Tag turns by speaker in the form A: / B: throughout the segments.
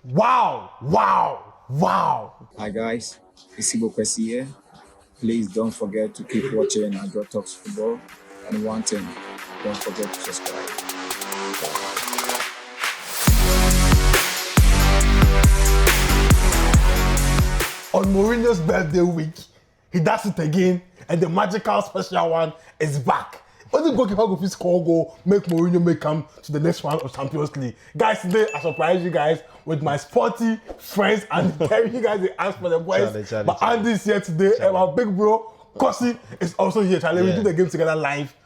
A: Wow.
B: Hi guys, it's Ibo Kwesi here. Please don't forget to keep watching Joao Talks Football. And one thing, don't forget to subscribe.
A: On Mourinho's birthday week, he does it again, and the magical special one is back. Only goalkeeper go score goal, make Mourinho may come to the next round of Champions League. Guys, today I surprise you guys with my sporty friends and telling you guys they ask for the boys.
C: Charlie,
A: but Andy's here today, and my big bro, Kosi, is also here. Charlie, we do the game together live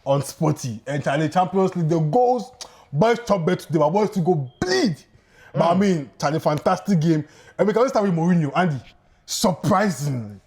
A: on Sporty. And Charlie, Champions League, the goals, boys top bet today, my boys to go bleed. But I mean, Charlie, fantastic game. And we can start with Mourinho. Andy, surprisingly,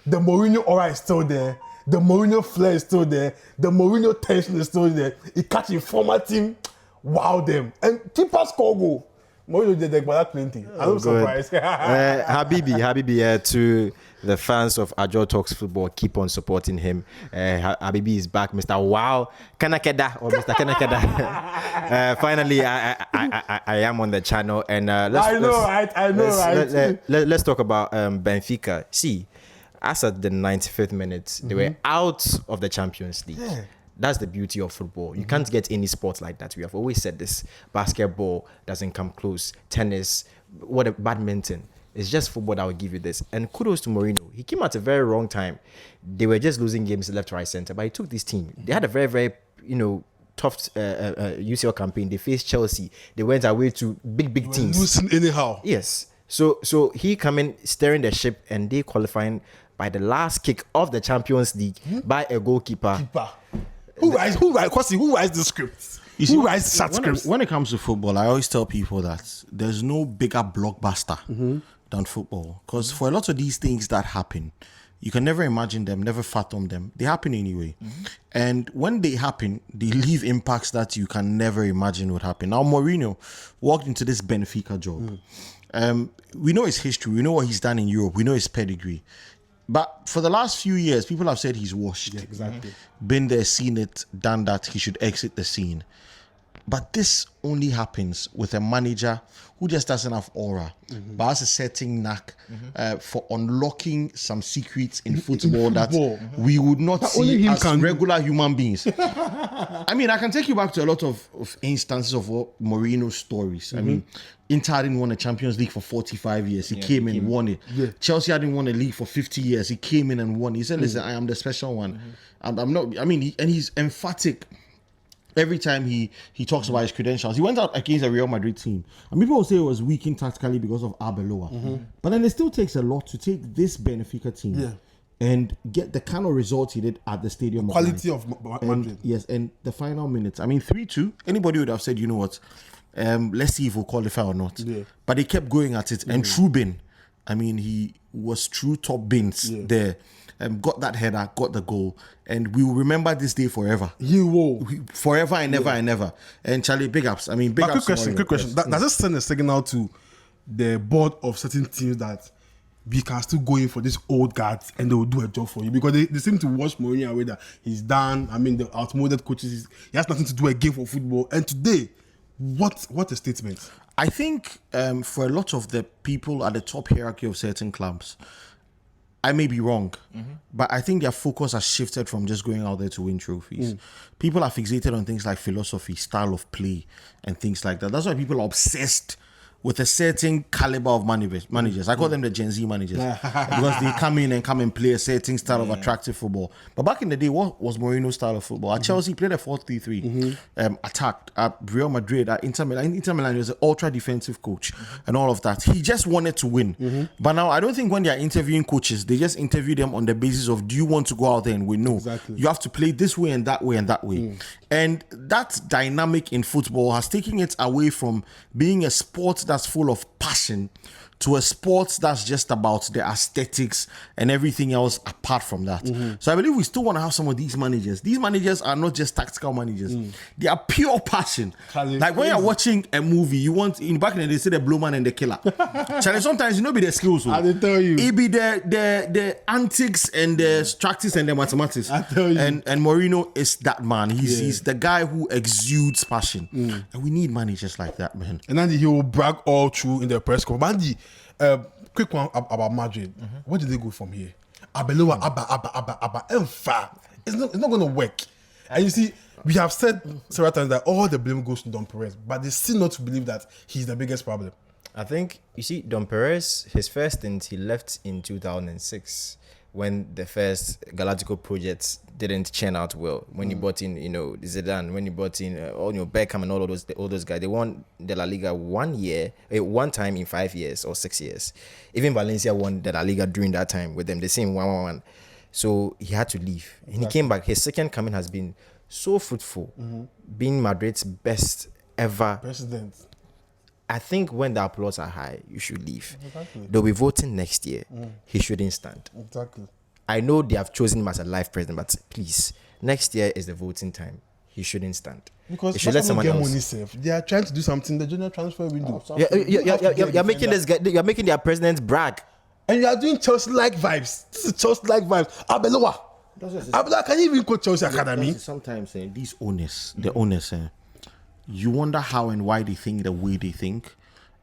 A: the Mourinho aura is still there. The Mourinho flair is still there. The Mourinho tension is still there. He catch a former team, wow them. And keeper score goal. Mourinho did that plenty. I'm surprised.
C: Habibi, to the fans of Joao Talks Football, keep on supporting him. Habibi is back, Mr. Wow Kanakeda or Mr. Kanakeda. Finally, I am on the channel, and let's talk about Benfica. See, as at the 95th minute, they were out of the Champions League. Yeah. That's the beauty of football. You can't get any sport like that. We have always said this. Basketball doesn't come close. Tennis, badminton. It's just football that will give you this. And kudos to Mourinho. He came at a very wrong time. They were just losing games left, right, center. But he took this team. They had a very, very, tough UCL campaign. They faced Chelsea. They went away to big teams.
A: Losing anyhow.
C: Yes. So he coming, steering the ship, and they qualifying by the last kick of the Champions League by a goalkeeper.
A: Who writes the scripts? Who writes such scripts?
D: When it comes to football, I always tell people that there's no bigger blockbuster than football. Because for a lot of these things that happen, you can never imagine them, never fathom them. They happen anyway. And when they happen, they leave impacts that you can never imagine would happen. Now, Mourinho walked into this Benfica job. We know his history. We know what he's done in Europe. We know his pedigree. But for the last few years, people have said he's washed.
A: Yeah, exactly.
D: Been there, seen it, done that. He should exit the scene. But this only happens with a manager who just doesn't have aura, but has a certain knack for unlocking some secrets in football that we would not see as regular human beings. I mean, I can take you back to a lot of instances of Mourinho stories. I mean, Inter didn't win a Champions League for 45 years. He came in and won it. Yeah. Chelsea hadn't won a league for 50 years. He came in and won. He said, listen, I am the special one. And I'm not, I mean, and he's emphatic every time he talks about his credentials. He went out against a Real Madrid team. And people will say it was weakened tactically because of Arbeloa. But then it still takes a lot to take this Benfica team and get the kind of results he did at the stadium.
A: Quality of Madrid.
D: Yes, and the final minutes. I mean, 3-2. Anybody would have said, you know what, let's see if we'll qualify or not. Yeah. But they kept going at it. And Trubin, I mean, he was true top bins there. Got that header, got the goal, and we will remember this day forever.
A: You will.
D: Forever and ever and ever. And Charlie, big ups. I mean, big ups.
A: Quick question. Does this send a signal to the board of certain teams that we can still go in for these old guards and they will do a job for you? Because they seem to watch Mourinho away that he's done. I mean, the outmoded coaches, he has nothing to do again for football. And today, what a statement.
D: I think for a lot of the people at the top hierarchy of certain clubs, I may be wrong, but I think their focus has shifted from just going out there to win trophies. People are fixated on things like philosophy, style of play, and things like that. That's why people are obsessed with a certain caliber of managers. I call them the Gen Z managers because they come in and play a certain style of attractive football. But back in the day, what was Mourinho's style of football? At Chelsea, he played a 4-3-3, attacked. At Real Madrid, at Inter Milan, he was an ultra defensive coach and all of that. He just wanted to win. But now, I don't think when they're interviewing coaches, they just interview them on the basis of, do you want to go out there and win? No. Exactly. You have to play this way and that way and that way. And that dynamic in football has taken it away from being a sport that's full of passion to a sport that's just about the aesthetics and everything else apart from that. So I believe we still want to have some of these managers. These managers are not just tactical managers. They are pure passion. Like when you're watching a movie, you want, in back in the day, they say the blue man and the killer. Charlie, sometimes you know be the skills.
A: I tell you.
D: It be the antics and the tactics and the mathematics.
A: I tell you.
D: And Mourinho is that man. He's the guy who exudes passion. And we need managers like that, man.
A: And then he will brag all through in the press conference. Mandy, quick one about Madrid. Where did they go from here? Abeloa, Abba, Enfa. It's not going to work. And you see, we have said several times that all the blame goes to Don Perez, but they still not to believe that he's the biggest problem.
C: I think, you see, Don Perez, his first stint, he left in 2006 when the first Galactico projects didn't churn out well. When he brought in, Zidane, when he brought in Beckham and all those guys, they won the La Liga one time in 5 years or 6 years. Even Valencia won the La Liga during that time with them, the same 1-1-1. So he had to leave. And he came back. His second coming has been so fruitful, being Madrid's best ever
A: President.
C: I think when the applause are high, you should leave.
A: Exactly.
C: They'll be voting next year. He shouldn't stand.
A: Exactly.
C: I know they have chosen him as a life president, but please, next year is the voting time. He shouldn't stand.
A: Because
C: they should let someone else.
A: They are trying to do something. The junior transfer window.
C: You're making you're making their president brag.
A: And you are doing Chelsea-like vibes. This is Chelsea-like vibes. Abeloa, can you even coach Chelsea Academy?
D: Sometimes these owners, you wonder how and why they think the way they think,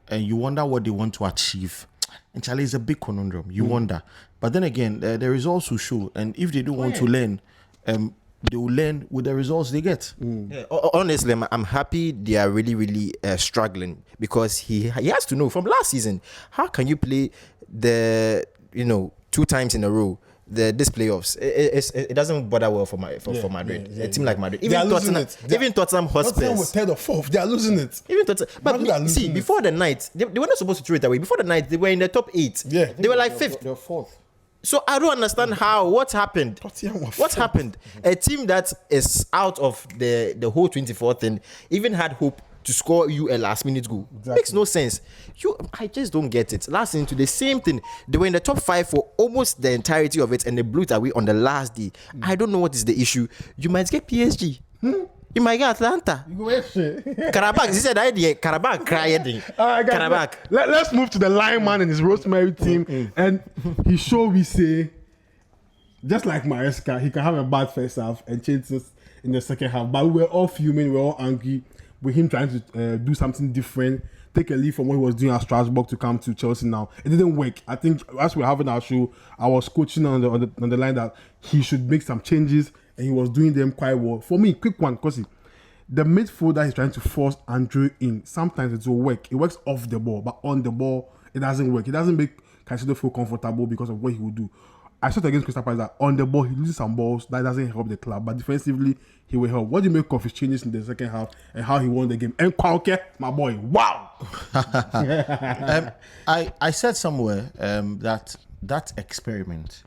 D: and you wonder what they want to achieve. And Charlie is a big conundrum. You wonder. But then again, the results will show. And if they don't want to learn, they will learn with the results they get.
C: Yeah, honestly, I'm happy they are really, really struggling, because he has to know from last season, how can you play the 2 times in a row this playoffs? It doesn't bother well for Madrid. A team like Madrid, even Tottenham Hotspurs,
A: Tottenham was 3rd or 4th. They are losing it.
C: Even Tottenham, but see, before the night, they were not supposed to throw it away. Before the night, they were in the top 8.
A: Yeah,
C: they were like 5th.
D: They're 4th.
C: So I don't understand what happened. What happened? A team that is out of the whole 24th thing even had hope to score you a last minute goal. Exactly. Makes no sense. I just don't get it. Last season to the same thing. They were in the top 5 for almost the entirety of it, and they blew it away on the last day. I don't know what is the issue. You might get PSG. You might get Atlanta.
A: You go
C: Karabakh. He said idea. Karabakh crying. Karabakh.
A: Let's move to the lineman and his Rosemary team. And he we say, just like Maresca, he can have a bad first half and change this in the second half. But we were all fuming, we were all angry with him trying to do something different, take a leap from what he was doing at Strasbourg to come to Chelsea now. It didn't work. I think as we were having our show, I was coaching on the line that he should make some changes, and he was doing them quite well. For me, quick one, because the midfielder he's trying to force Andrew in, sometimes it will work. It works off the ball, but on the ball, it doesn't work. It doesn't make Caicedo feel comfortable because of what he will do. I saw it against Crystal Palace that on the ball, he loses some balls. That doesn't help the club. But defensively, he will help. What do you make of his changes in the second half and how he won the game? And Kwauke, my boy, wow!
D: I said somewhere that experiment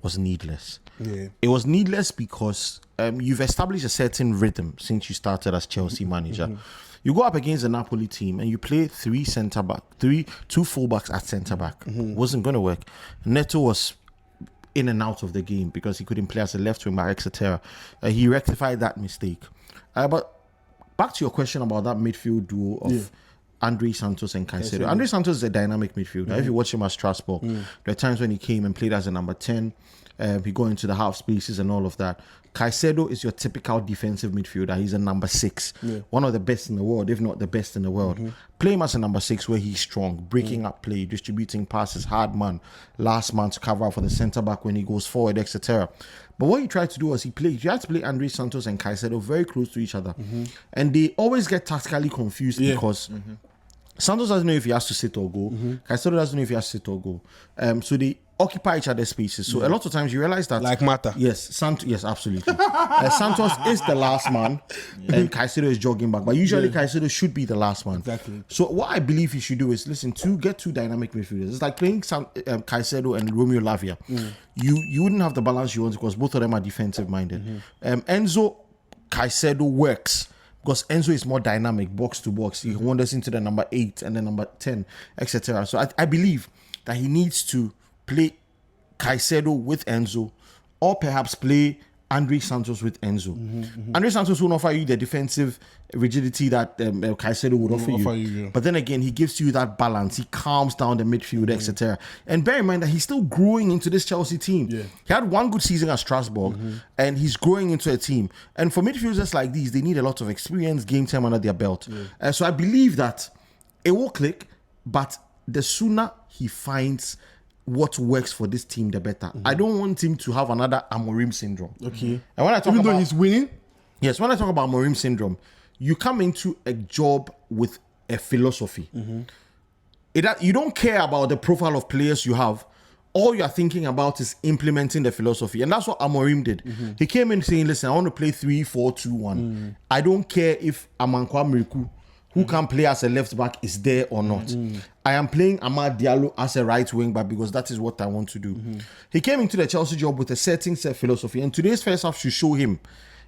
D: was needless.
A: Yeah.
D: It was needless because you've established a certain rhythm since you started as Chelsea manager. You go up against the Napoli team and you play 2 fullbacks at centre back. Wasn't going to work. Neto was in and out of the game because he couldn't play as a left wing back, etc. He rectified that mistake. But back to your question about that midfield duo of Andre Santos and Caicedo. Andre Santos is a dynamic midfielder. If you watch him at Strasbourg, there are times when he came and played as a number 10. He go into the half spaces and all of that. Caicedo is your typical defensive midfielder. He's a number 6. One of the best in the world, if not the best in the world. Play him as a number 6 where he's strong, breaking up play, distributing passes, hard man, last man to cover up for the centre back when he goes forward, etc. But what he tried to do was he tried to play Andre Santos and Caicedo very close to each other. And they always get tactically confused because Santos doesn't know if he has to sit or go. Caicedo doesn't know if he has to sit or go. So they occupy each other's spaces. So a lot of times you realize that...
A: Like Mata.
D: Yes, yes, absolutely. Santos is the last man and Caicedo is jogging back. But usually Caicedo should be the last one.
A: Exactly.
D: So what I believe he should do is, get 2 dynamic midfielders. It's like playing Caicedo and Romeo Lavia. You wouldn't have the balance you want because both of them are defensive minded. Enzo Caicedo works because Enzo is more dynamic, box to box. He wanders into the number 8 and the number 10, etc. So I believe that he needs to play Caicedo with Enzo, or perhaps play Andre Santos with Enzo. Andre Santos will offer you the defensive rigidity that Caicedo would offer you. But then again, he gives you that balance. He calms down the midfield, etc. And bear in mind that he's still growing into this Chelsea team. He had 1 good season at Strasbourg, and he's growing into a team. And for midfielders like these, they need a lot of experience, game time under their belt. So I believe that it will click. but the sooner he finds what works for this team, the better. I don't want him to have another Amorim syndrome.
A: Okay.
D: And when I talk
A: Even
D: about
A: though he's winning,
D: yes, when I talk about Amorim syndrome, you come into a job with a philosophy. You don't care about the profile of players you have. All you're thinking about is implementing the philosophy. And that's what Amorim did. He came in saying, listen, I want to play 3-4-2-1. I don't care if Amankwa Miriku, who can play as a left back, is there or not. I am playing Amad Diallo as a right wing back because that is what I want to do. He came into the Chelsea job with a certain set philosophy. And today's first half should show him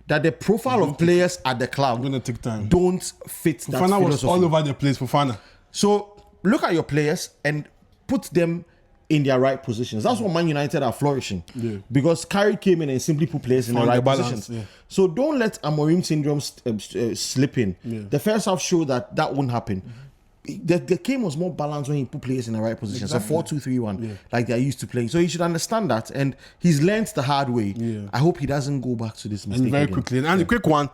D: that the profile of players at the club
A: going to take time.
D: don't fit that
A: Fofana
D: philosophy.
A: was all over the place, Fofana.
D: So look at your players and put them in their right positions. That's what Man United are flourishing. Because Carrick came in and simply put players in the
A: Found
D: right
A: the balance,
D: positions. So don't let Amorim syndrome slip in. The first half showed that wouldn't happen. The game was more balanced when he put players in the right positions. A 4-2-3-1, like they're used to playing. So he should understand that. And he's learned the hard way. I hope he doesn't go back to this mistake
A: And very
D: again.
A: quickly. And a quick one,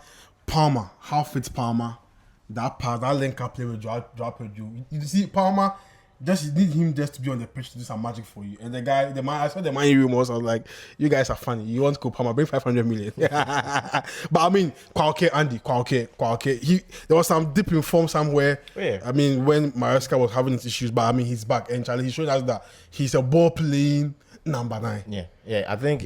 A: Palmer. How fits Palmer? That pass, that link up play with Joao Pedro. You see, Palmer, you need him just to be on the pitch to do some magic for you. And the man, I saw the man rumors. I was like, you guys are funny. You want to go Palmer, bring 500 million. But I mean, Kwauke. There was some dip in form somewhere.
C: Yeah.
A: I mean, when Maresca was having his issues, but I mean, he's back. And Charlie, he showed us that he's a ball playing number 9.
C: Yeah. I think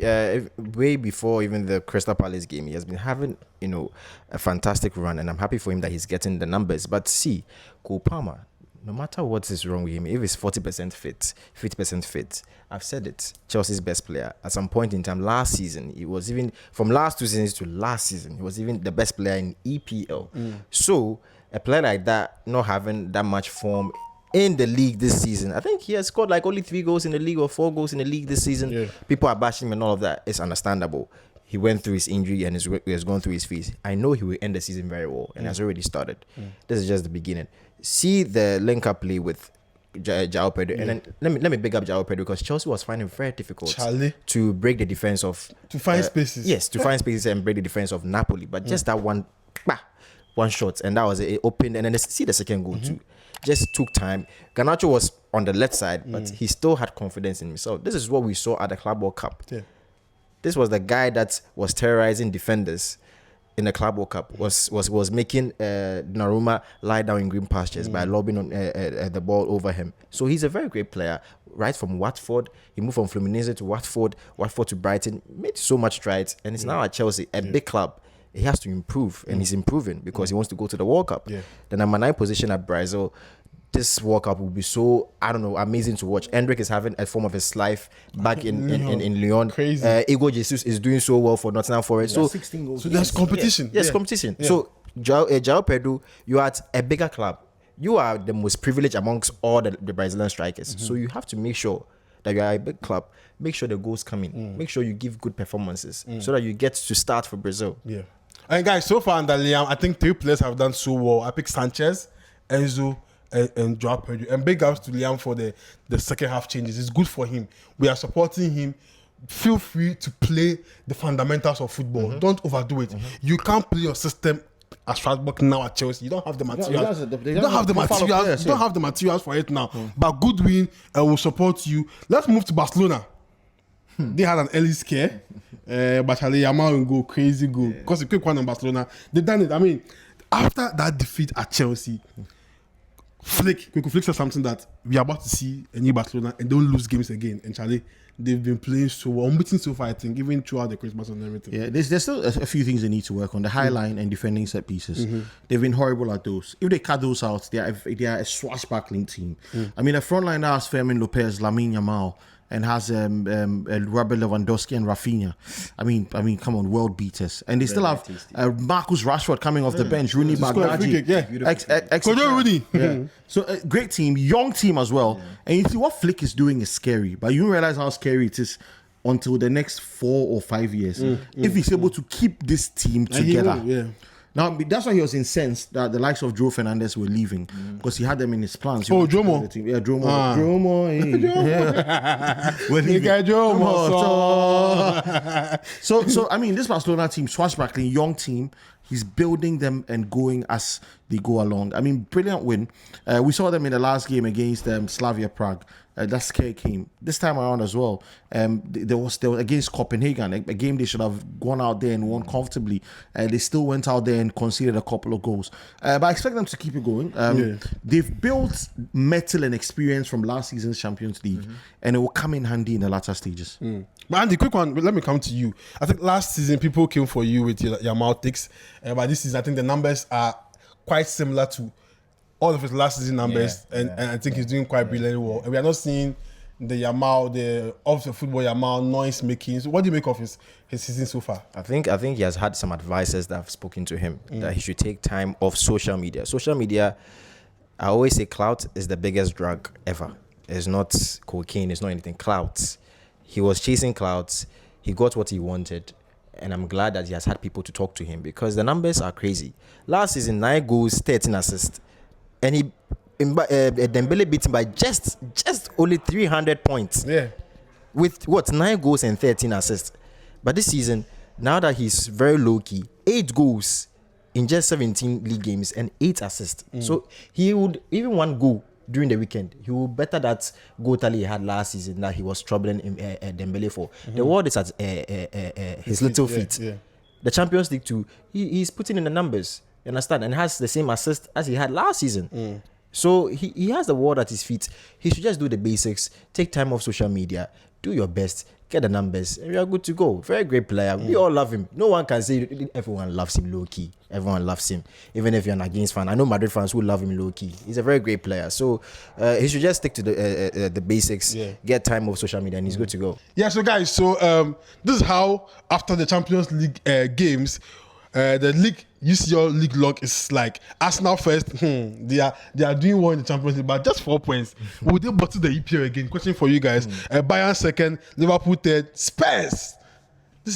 C: way before even the Crystal Palace game, he has been having, a fantastic run, and I'm happy for him that he's getting the numbers. But see, Cole Palmer, no matter what is wrong with him, if he's 40% fit, 50% fit, I've said it, Chelsea's best player. At some point in time, last season, he was even, from last 2 seasons to last season, he was even the best player in EPL. So, a player like that, not having that much form in the league this season, I think he has scored like only 3 goals in the league or 4 goals in the league this season. People are bashing him and all of that. It's understandable. He went through his injury and he has gone through his phase. I know he will end the season very well and has already started. This is just the beginning. See the link-up play with Joao Pedro. And then let me big up Joao Pedro because Chelsea was finding it very difficult to break the defense of...
A: To find spaces.
C: Yes, to find spaces and break the defense of Napoli. But just that one shot, and that was it opened. And then see the second goal too. Just took time. Garnacho was on the left side, but he still had confidence in himself. This is what we saw at the Club World Cup. This was the guy that was terrorizing defenders in the Club World Cup. Was making Donnarumma lie down in green pastures by lobbing on the ball over him. So he's a very great player. Right from Watford, he moved from Fluminense to Watford to Brighton, made so much strides, and he's now at Chelsea, a big club. He has to improve, and he's improving because he wants to go to the World Cup. The number 9 position at Brazil, this World Cup will be so, amazing to watch. Endrick is having a form of his life back in Lyon.
A: Crazy.
C: Igor Jesus is doing so well for Nottingham Forest. So
D: 16 goals.
A: So there's competition.
C: Yes, competition. So Joao Pedro, you are at a bigger club. You are the most privileged amongst all the Brazilian strikers. So you have to make sure that you are a big club. Make sure the goals come in. Make sure you give good performances so that you get to start for Brazil.
A: And guys, so far under Liam, I think 3 players have done so well. I picked Sanchez, Enzo, and Joao Pedro. And big ups to Liam for the second half changes. It's good for him. We are supporting him. Feel free to play the fundamentals of football. Don't overdo it. You can't play your system at Strasbourg now at Chelsea. You don't have the materials. You don't have the materials. You don't have the materials for it now. But good win, and we'll support you. Let's move to Barcelona. They had an early scare, but Yamal will go crazy goal. Because a quick one on Barcelona, they done it. I mean, after that defeat at Chelsea, Flick said something that we are about to see a new Barcelona and don't lose games again. And Charlie, they've been playing so well, unbeaten so far, I think, even throughout the Christmas and everything.
D: Yeah, there's still a few things they need to work on. The high line and defending set pieces. They've been horrible at those. If they cut those out, they are a swashbuckling team. I mean, the front line now has Fermin Lopez, Lamine Yamal, and has Robert Lewandowski and Rafinha. I mean, come on, world beaters. And they still have Marcus Rashford coming off the bench, Rooney Baghdadi. So a great team, young team as well. And you see what Flick is doing is scary, but you don't realize how scary it is until the next 4 or 5 years. If he's able to keep this team together. Now, that's why he was incensed that the likes of Joe Fernandez were leaving because he had them in his plans.
A: Jomo.
D: Yeah, Jomo. So, I mean, this Barcelona team, swashbuckling, young team, he's building them and going as they go along. I mean, brilliant win. We saw them in the last game against Slavia Prague. That scare came this time around as well. There was against Copenhagen, a game they should have gone out there and won comfortably. They still went out there and conceded a couple of goals. But I expect them to keep it going. They've built metal and experience from last season's Champions League, and it will come in handy in the latter stages.
A: But Andy, quick one. Let me come to you. I think last season people came for you with your Yamal takes, but this season I think the numbers are quite similar to all of his last season numbers, and I think he's doing quite brilliantly well. And we are not seeing the Yamal, the off the football Yamal noise making. So what do you make of his season so far?
C: I think he has had some advisors that have spoken to him that he should take time off social media. Social media, I always say, clout is the biggest drug ever. It's not cocaine. It's not anything. Clout. He was chasing clouds. He got what he wanted. And I'm glad that he has had people to talk to him because the numbers are crazy. Last season, 9 goals, 13 assists. And Dembele beat him by just only 300 points.
A: Yeah.
C: With 9 goals and 13 assists. But this season, now that he's very low-key, 8 goals in just 17 league games and 8 assists. So he would, even 1 goal during the weekend, he will better that goal tally he had last season that he was troubling Dembele for. The world is at his little feet.
A: Yeah.
C: The Champions League too, he's putting in the numbers, you understand, and has the same assist as he had last season. So he has the world at his feet. He should just do the basics, take time off social media, do your best, get the numbers, and we are good to go. Very great player. We all love him. No one can say everyone loves him low-key. Everyone loves him. Even if you're an against fan. I know Madrid fans who love him low-key. He's a very great player. So he should just stick to the basics, get time off social media, and he's good to go.
A: Yeah, so guys, this is how after the Champions League games, the league UCL league log is like Arsenal first. They are doing well in the Champions League, but just 4 points. Will they bottle the EPL again? Question for you guys. Bayern second, Liverpool third, Spurs.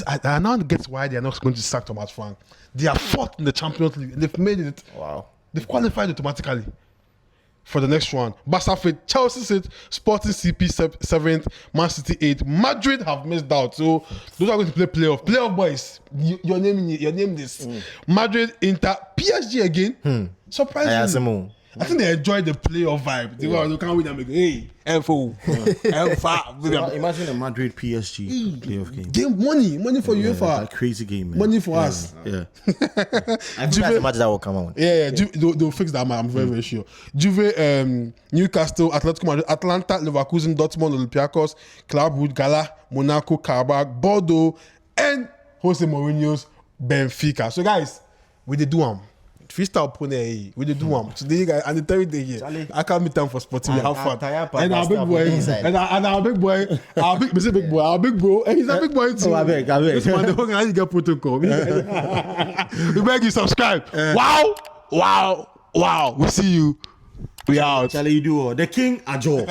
A: I now get why they are not going to sack Thomas Frank. They are fourth in the Champions League. They've made it.
C: Wow.
A: They've qualified automatically for the next one. Barca fifth, Chelsea sixth, Sporting CP seventh, Man City eighth. Madrid have missed out, so those are going to play playoff. Playoff boys, your name this. Madrid, Inter, PSG again. Surprisingly. I think they enjoy the playoff vibe. They can't win them again. Hey, F4.
D: Imagine a Madrid PSG playoff game.
A: Money for UEFA.
D: That crazy game, man.
A: Money for us.
D: Yeah.
C: I think that's the match that will come on.
A: Yeah. They'll fix that, man. I'm very, very sure. Juve, Newcastle, Atletico Madrid, Atlanta, Leverkusen, Dortmund, Olympiacos, Club Brugge, Gala, Monaco, Karabakh, Bordeaux, and Jose Mourinho's Benfica. So, guys, we did do them. Freestyle pony, we did do one. Today, guys, and the third day here, I can't meet them for sporting. We have fun. And our big boy, and our big boy, our big bro, and he's a big boy too.
D: I beg.
A: This man, the whole guy get protocol. We beg you subscribe. Wow. We see you. We out.
D: Charlie, you do the King Ajo.